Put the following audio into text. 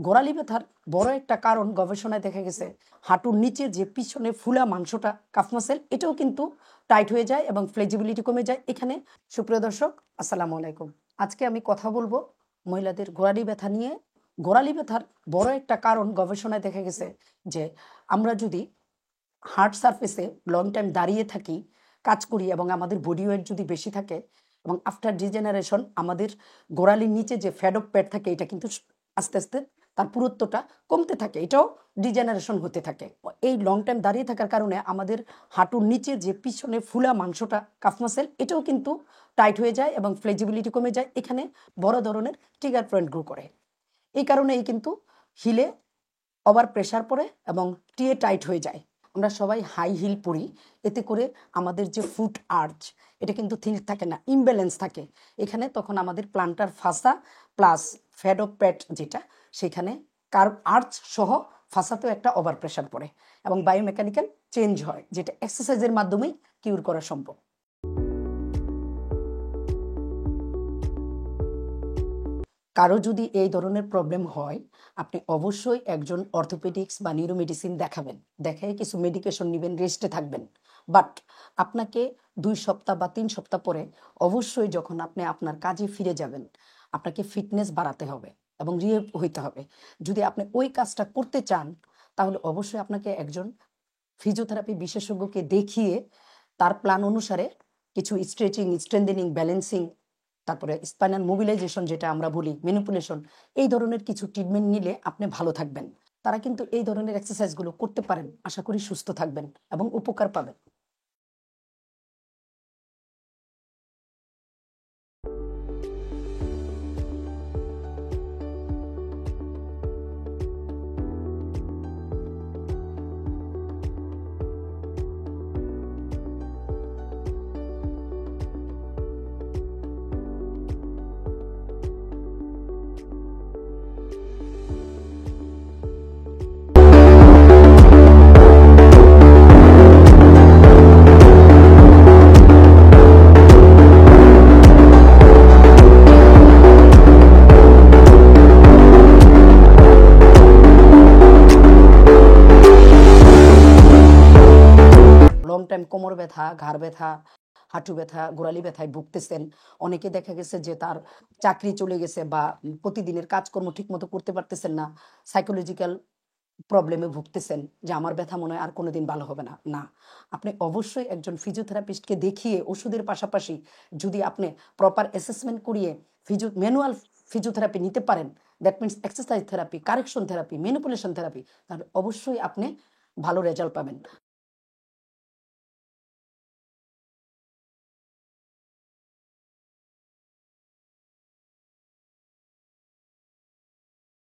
গোড়ালি ব্যথার বড় একটা কারণ গবেষণায় দেখা গেছে হাঁটুর নিচে যে পিছনে ফুলা মাংসটা কাফ মাসেল এটাও কিন্তু টাইট হয়ে যায় এবং ফ্লেক্সিবিলিটি কমে যায়। এখানে সুপ্রিয় দর্শক, আসসালামু আলাইকুম। আজকে আমি কথা বলবো মহিলাদের গোড়ালি ব্যথা নিয়ে। গোড়ালি ব্যথার বড় একটা কারণ গবেষণায় দেখা গেছে যে আমরা যদি হার্ড সারফেসে লং টাইম দাঁড়িয়ে থাকি, কাজ করি এবং আমাদের বডি ওয়েট যদি বেশি থাকে এবং আফটার ডিজেনারেশন আমাদের গোড়ালির নিচে যে ফ্যাট অফ প্যাড থাকে এটা কিন্তু আস্তে আস্তে তার পুরুত্বটা কমতে থাকে, এটাও ডিজেনারেশন হতে থাকে। এই লং টাইম দাঁড়িয়ে থাকার কারণে আমাদের হাঁটুর নিচে যে পিছনে ফুলা মাংসটা কাফ মাসেল এটাও কিন্তু টাইট হয়ে যায় এবং ফ্লেক্সিবিলিটি কমে যায়। এখানে বড় ধরনের ট্রিগার পয়েন্ট গ্রো করে। এই কারণেই কিন্তু হিলে ওভার প্রেশার পড়ে এবং টিয়ে টাইট হয়ে যায়। আমরা সবাই হাই হিল পরি, এতে করে আমাদের যে ফুট আর্চ এটা কিন্তু ঠিক থাকে না, ইমব্যালেন্স থাকে। এখানে তখন আমাদের প্লান্টার ফাসা প্লাস ফ্যাট অফ প্যাট যেটা সেখানে কার্ভ আর্চ সহ ফাসাতেও একটা ওভার প্রেশার পড়ে এবং বায়োমেকানিক্যাল চেঞ্জ হয়, যেটা এক্সারসাইজের মাধ্যমেই কিউর করা সম্ভব। কারো যদি এই ধরনের প্রবলেম হয়, আপনি অবশ্যই একজন অর্থোপেডিক্স বা নিউরোমেডিসিন দেখাবেন, দেখায় কিছু মেডিকেশন নেবেন, রেস্টে থাকবেন। বাট আপনাকে 2 সপ্তাহ বা 3 সপ্তাহ পরে অবশ্যই যখন আপনি আপনার কাজে ফিরে যাবেন, আপনাকে ফিটনেস বাড়াতে হবে এবং রিহেব হইতে হবে। যদি আপনি ওই কাজটা করতে চান তাহলে অবশ্যই আপনাকে একজন ফিজিওথেরাপি বিশেষজ্ঞকে দেখিয়ে তার প্ল্যান অনুসারে কিছু স্ট্রেচিং, স্ট্রেন্থেনিং, ব্যালেন্সিং, তারপরে স্পাইনাল মোবিলাইজেশন যেটা আমরা বলি, ম্যানিপুলেশন, এই ধরনের কিছু ট্রিটমেন্ট নিলে আপনি ভালো থাকবেন। তারা কিন্তু এই ধরনের এক্সারসাইজগুলো করতে পারেন, আশা করি সুস্থ থাকবেন এবং উপকার পাবেন। লং টাইম কোমর ব্যথা, ঘাড় ব্যথা, হাঁটু ব্যথা, গোড়ালি ব্যথায় ভুগতেছেন, অনেকে দেখা গেছে যে তার চাকরি চলে গেছে বা প্রতিদিনের কাজকর্ম ঠিক মতো করতে পারতেছেন না, সাইকোলজিক্যাল প্রবলেমে ভুগতেছেন যে আমার ব্যথা মনে হয় আর কোনোদিন ভালো হবে না। না, আপনি অবশ্যই একজন ফিজিওথেরাপিস্টকে দেখিয়ে ওষুধের পাশাপাশি যদি আপনি প্রপার অ্যাসেসমেন্ট করিয়ে ম্যানুয়াল ফিজিওথেরাপি নিতে পারেন, that means exercise therapy, correction therapy, manipulation therapy, তাহলে অবশ্যই আপনি ভালো রেজাল্ট পাবেন।